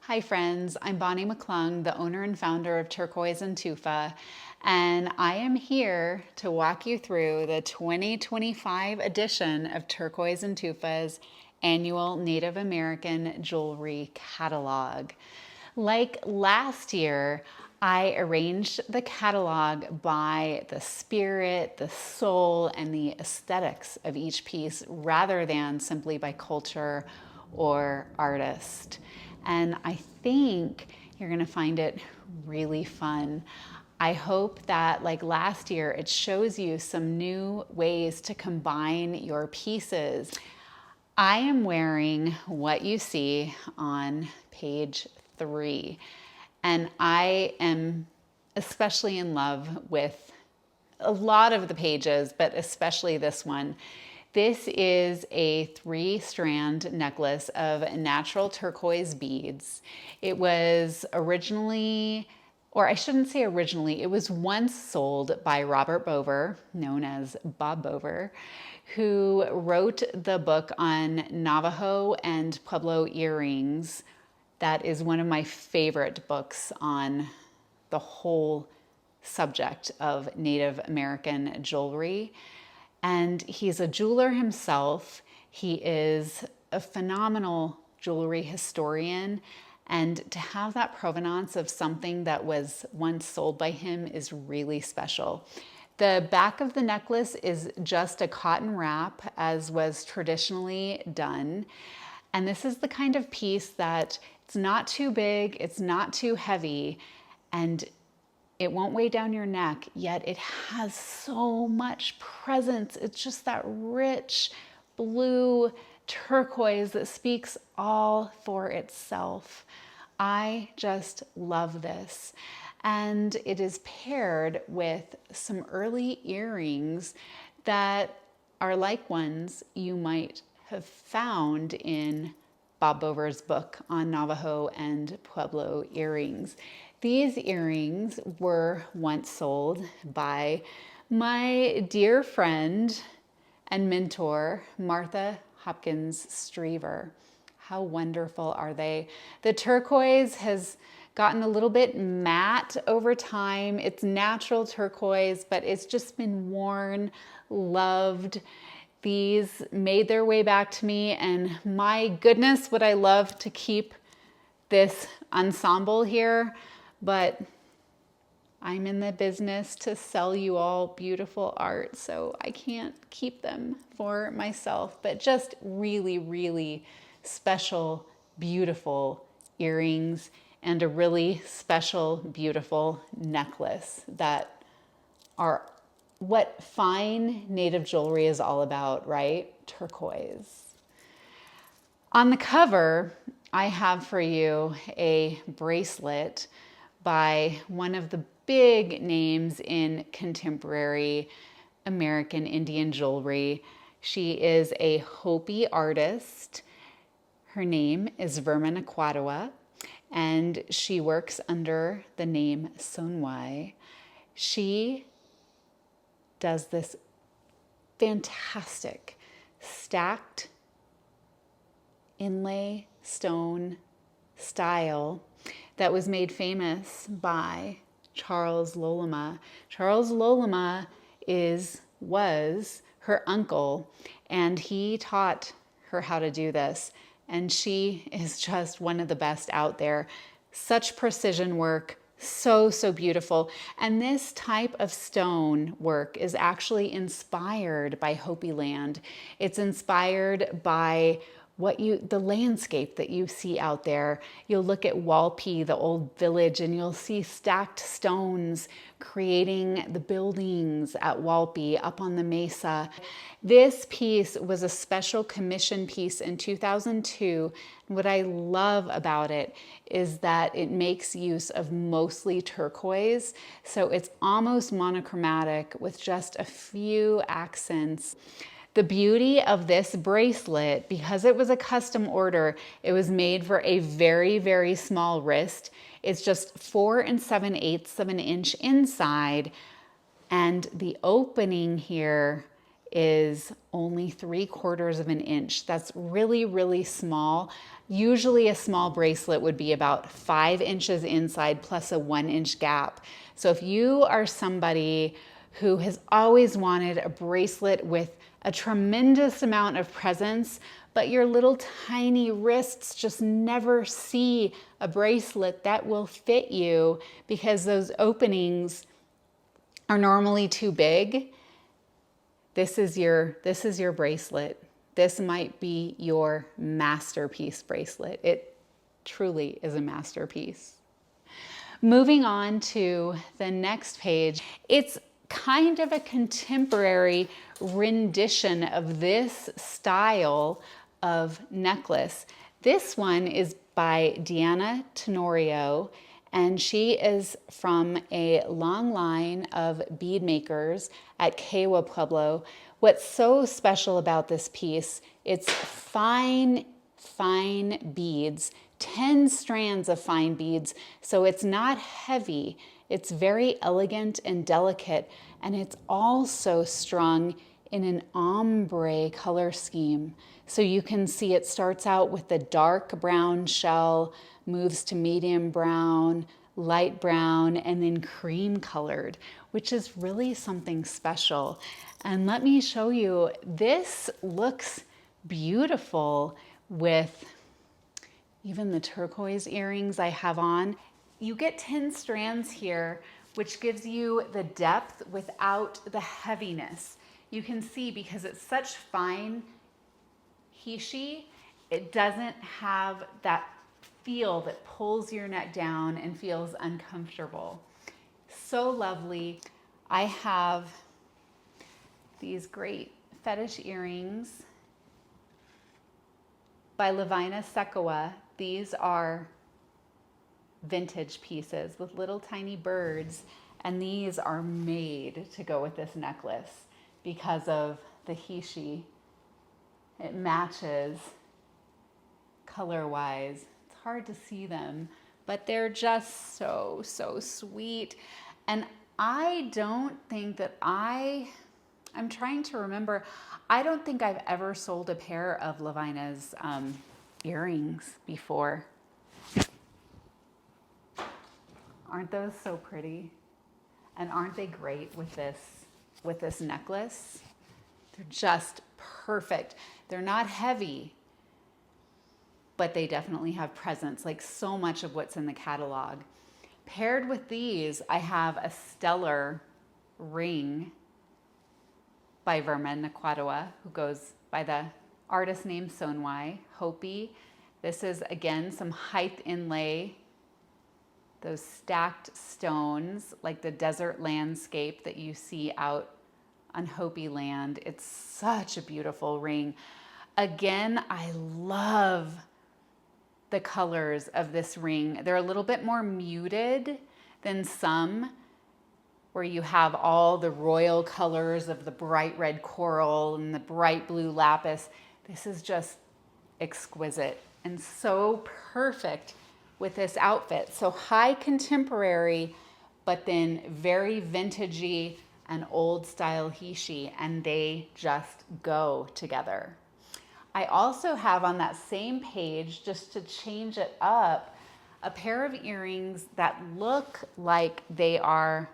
Hi friends, I'm Bonnie McClung, the owner and founder of Turquoise Tufa, and I am here to walk you through the 2025 edition of Turquoise Tufa's annual Native American jewelry catalog. Like last year, I arranged the catalog by the spirit, the soul, and the aesthetics of each piece rather than simply by culture or artist. And I think you're gonna find it really fun. I hope that, like last year, it shows you some new ways to combine your pieces. I am wearing what you see on page 3, and I am especially in love with a lot of the pages, but especially this one. This is a 3-strand necklace of natural turquoise beads. It was originally, or I shouldn't say originally, it was once sold by Robert Bover, known as Bob Bover, who wrote the book on Navajo and Pueblo earrings. That is one of my favorite books on the whole subject of Native American jewelry. And he's a jeweler himself. He is a phenomenal jewelry historian. And to have that provenance of something that was once sold by him is really special. The back of the necklace is just a cotton wrap, as was traditionally done. And this is the kind of piece that it's not too big, it's not too heavy, and it won't weigh down your neck, yet it has so much presence. It's just that rich blue turquoise that speaks all for itself. I just love this. And it is paired with some early earrings that are like ones you might have found in Bob Bover's book on Navajo and Pueblo earrings. These earrings were once sold by my dear friend and mentor, Martha Hopkins Streever. How wonderful are they? The turquoise has gotten a little bit matte over time. It's natural turquoise, but it's just been worn, loved. These made their way back to me, and my goodness, would I love to keep this ensemble here, but I'm in the business to sell you all beautiful art, so I can't keep them for myself, but just really, really special, beautiful earrings and a really special, beautiful necklace that are what fine Native jewelry is all about, right? Turquoise. On the cover, I have for you a bracelet by one of the big names in contemporary American Indian jewelry. She is a Hopi artist. Her name is Lavina Tsikewa, and she works under the name Sonwai. She does this fantastic stacked inlay stone style that was made famous by Charles Lolema. Charles Lolema was her uncle, and he taught her how to do this. And she is just one of the best out there. Such precision work, so beautiful. And this type of stone work is actually inspired by Hopi land. It's inspired by the landscape that you see out there. You'll look at Walpi, the old village, and you'll see stacked stones creating the buildings at Walpi up on the mesa. This piece was a special commission piece in 2002. What I love about it is that it makes use of mostly turquoise, so it's almost monochromatic with just a few accents. The beauty of this bracelet, because it was a custom order, it was made for a very small wrist. It's just 4 7/8 of an inch inside, and the opening here is only 3/4 of an inch. That's really, really small. Usually a small bracelet would be about 5 inches inside plus a 1-inch gap. So if you are somebody who has always wanted a bracelet with a tremendous amount of presence, but your little tiny wrists just never see a bracelet that will fit you because those openings are normally too big, this is your bracelet. This might be your masterpiece bracelet. It truly is a masterpiece. Moving on to the next page, it's kind of a contemporary rendition of this style of necklace. This one is by Deanna Tenorio, and she is from a long line of bead makers at Kewa Pueblo. What's so special about this piece, it's fine beads, 10 strands of fine beads, so it's not heavy. It's very elegant and delicate, and it's also strung in an ombre color scheme. So you can see it starts out with the dark brown shell, moves to medium brown, light brown, and then cream colored, which is really something special. And let me show you, this looks beautiful with even the turquoise earrings I have on. You get 10 strands here, which gives you the depth without the heaviness. You can see because it's such fine hishi, it doesn't have that feel that pulls your neck down and feels uncomfortable. So lovely. I have these great fetish earrings by Lavina Tsikewa. These are vintage pieces with little tiny birds, and these are made to go with this necklace because of the hishi. It matches color-wise. It's hard to see them, but they're just so sweet. And I don't think that I'm trying to remember, I don't think I've ever sold a pair of Lavina's earrings before. Aren't those so pretty? And aren't they great with this necklace? They're just perfect. They're not heavy, but they definitely have presence, like so much of what's in the catalog. Paired with these, I have a stellar ring by Raymond Sequaptewa, who goes by the artist name Sonwai, Hopi. This is, again, some height inlay, those stacked stones, like the desert landscape that you see out on Hopi land. It's such a beautiful ring. Again, I love the colors of this ring. They're a little bit more muted than some, where you have all the royal colors of the bright red coral and the bright blue lapis. This is just exquisite and so perfect with this outfit. So high contemporary, but then very vintagey and old style hishi, and they just go together. I also have on that same page, just to change it up, a pair of earrings that look like they are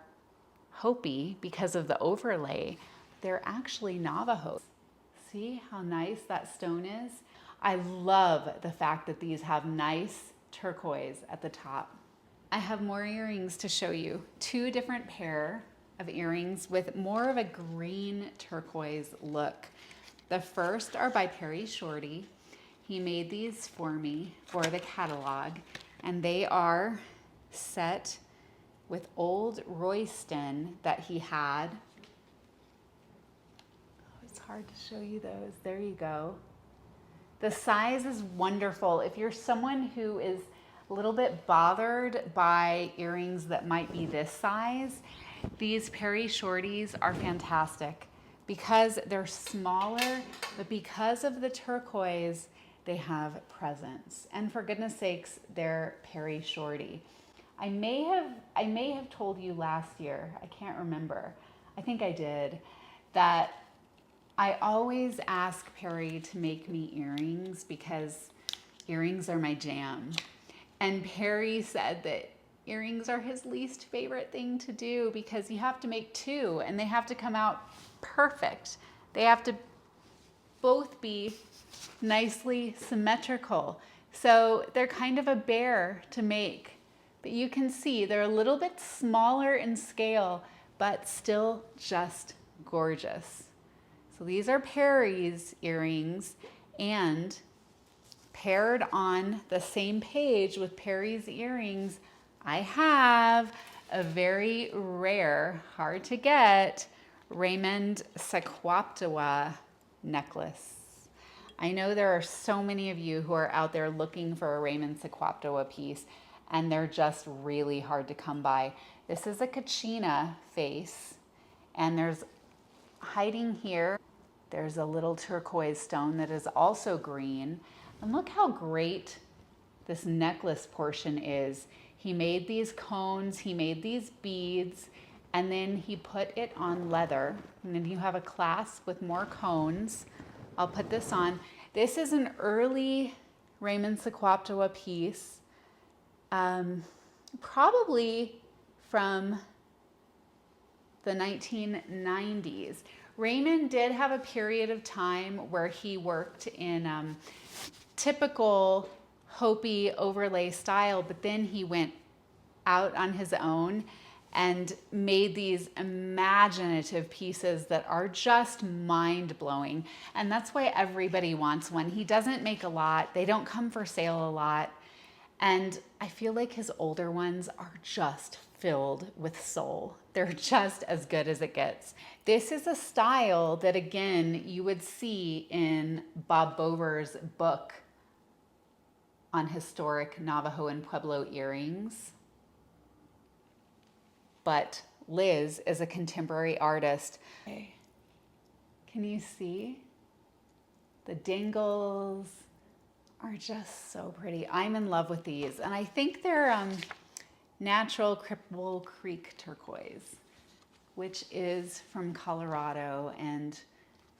Hopi because of the overlay. They're actually Navajo. See how nice that stone is? I love the fact that these have nice turquoise at the top. I have more earrings to show you. 2 different pair of earrings with more of a green turquoise look. The first are by Perry Shorty. He made these for me for the catalog, and they are set with old Royston that he had. Oh, it's hard to show you those. There you go. The size is wonderful. If you're someone who is a little bit bothered by earrings that might be this size, these Perry Shorties are fantastic because they're smaller, but because of the turquoise, they have presence. And for goodness sakes, they're Perry Shorty. I may have told you last year, I can't remember, I think I did, that I always ask Perry to make me earrings because earrings are my jam. And Perry said that earrings are his least favorite thing to do because you have to make two and they have to come out perfect. They have to both be nicely symmetrical. So they're kind of a bear to make. But you can see they're a little bit smaller in scale, but still just gorgeous. So these are Perry's earrings, and paired on the same page with Perry's earrings, I have a very rare, hard to get, Raymond Sequaptewa necklace. I know there are so many of you who are out there looking for a Raymond Sequaptewa piece, and they're just really hard to come by. This is a Kachina face, and there's hiding here, there's a little turquoise stone that is also green. And look how great this necklace portion is. He made these cones, he made these beads, and then he put it on leather. And then you have a clasp with more cones. I'll put this on. This is an early Raymond Sequaptewa piece, probably from the 1990s. Raymond did have a period of time where he worked in typical Hopi overlay style, but then he went out on his own and made these imaginative pieces that are just mind-blowing. And that's why everybody wants one. He doesn't make a lot. They don't come for sale a lot. And I feel like his older ones are just filled with soul. They're just as good as it gets. This is a style that, again, you would see in Bob Bover's book on historic Navajo and Pueblo earrings. But Liz is a contemporary artist. Can you see? The dingles are just so pretty. I'm in love with these. And I think they're natural Cripple Creek turquoise, which is from Colorado and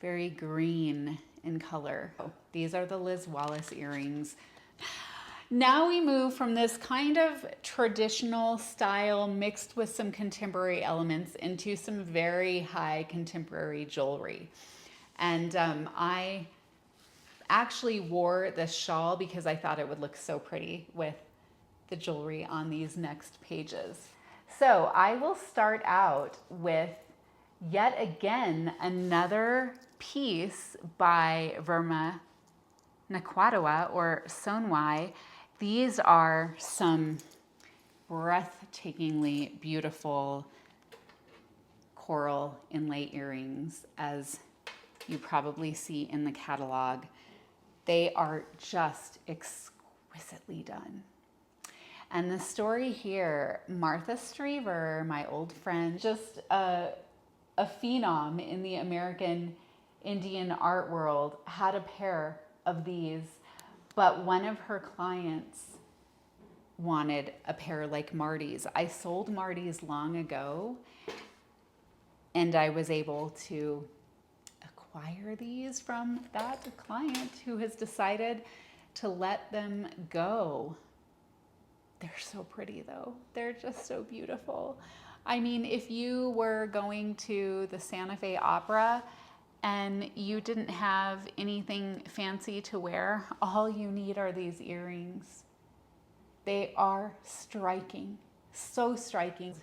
very green in color. These are the Liz Wallace earrings. Now we move from this kind of traditional style mixed with some contemporary elements into some very high contemporary jewelry. And I actually wore this shawl because I thought it would look so pretty with the jewelry on these next pages. So I will start out with yet again another piece by Lavina Tsikewa or Sonwai. These are some breathtakingly beautiful coral inlay earrings, as you probably see in the catalog. They are just exquisitely done. And the story here, Martha Strever, my old friend, just a phenom in the American Indian art world, had a pair of these, but one of her clients wanted a pair like Marty's. I sold Marty's long ago, and I was able to acquire these from that client who has decided to let them go. They're so pretty though. They're just so beautiful. I mean, if you were going to the Santa Fe Opera and you didn't have anything fancy to wear, all you need are these earrings. They are striking, so striking.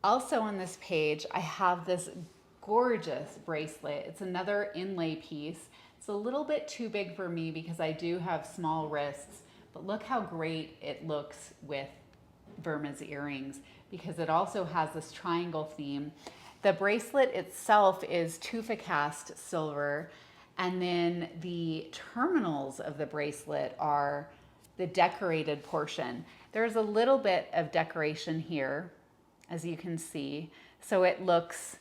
Also on this page, I have this gorgeous bracelet. It's another inlay piece. It's a little bit too big for me because I do have small wrists, but look how great it looks with Burma's earrings because it also has this triangle theme. The bracelet itself is tufa cast silver, and then the terminals of the bracelet are the decorated portion. There's a little bit of decoration here, as you can see. So it looks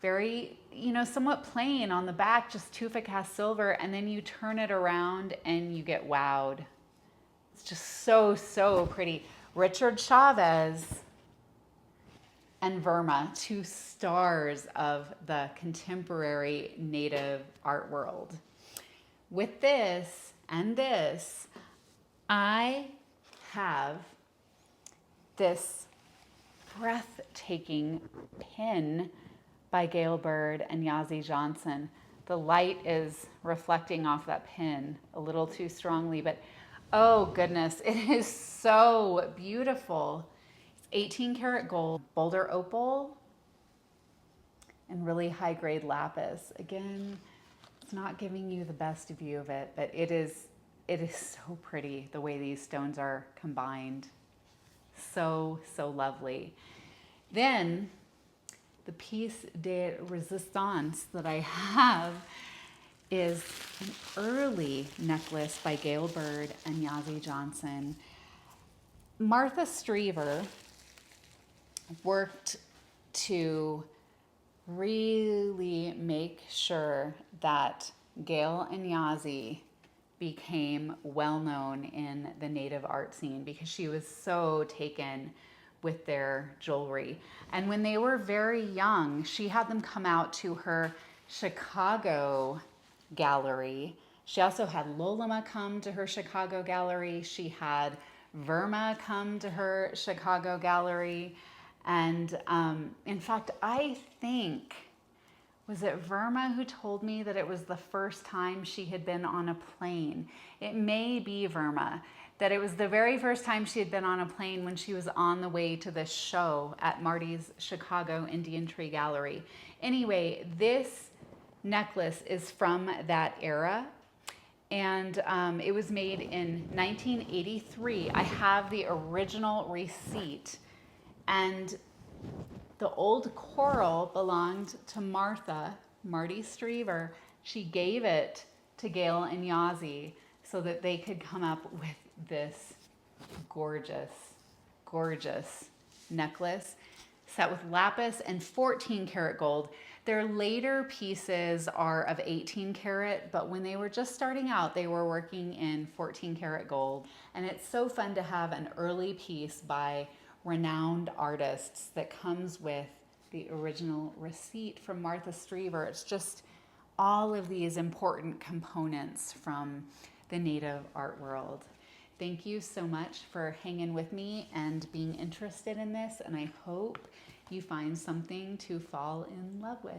very, somewhat plain on the back, just tufa cast silver, and then you turn it around and you get wowed. It's just so, so pretty. Richard Chavez and Verma, two stars of the contemporary Native art world. With this and this, I have this breathtaking pin by Gail Bird and Yazzie Johnson. The light is reflecting off that pin a little too strongly, but oh goodness, it is so beautiful. It's 18 karat gold, boulder opal, and really high grade lapis. Again, it's not giving you the best view of it, but it is so pretty the way these stones are combined. So, so lovely. Then the piece de resistance that I have is an early necklace by Gail Bird and Yazzie Johnson. Martha Streever worked to really make sure that Gail and Yazzie became well known in the Native art scene because she was so taken with their jewelry. And when they were very young, she had them come out to her Chicago gallery. She also had Lolema come to her Chicago gallery. She had Verma come to her Chicago gallery. And in fact, I think, was it Verma who told me that it was the first time she had been on a plane? It may be Verma, that it was the very first time she had been on a plane when she was on the way to this show at Marty's Chicago Indian Tree Gallery. Anyway, this necklace is from that era, and it was made in 1983. I have the original receipt, and the old coral belonged to Marty Streever. She gave it to Gail and Yazzie so that they could come up with this gorgeous, gorgeous necklace set with lapis and 14 karat gold. Their later pieces are of 18 karat, but when they were just starting out, they were working in 14 karat gold. And it's so fun to have an early piece by renowned artists that comes with the original receipt from Martha Streever. It's just all of these important components from the Native art world. Thank you so much for hanging with me and being interested in this, and I hope you find something to fall in love with.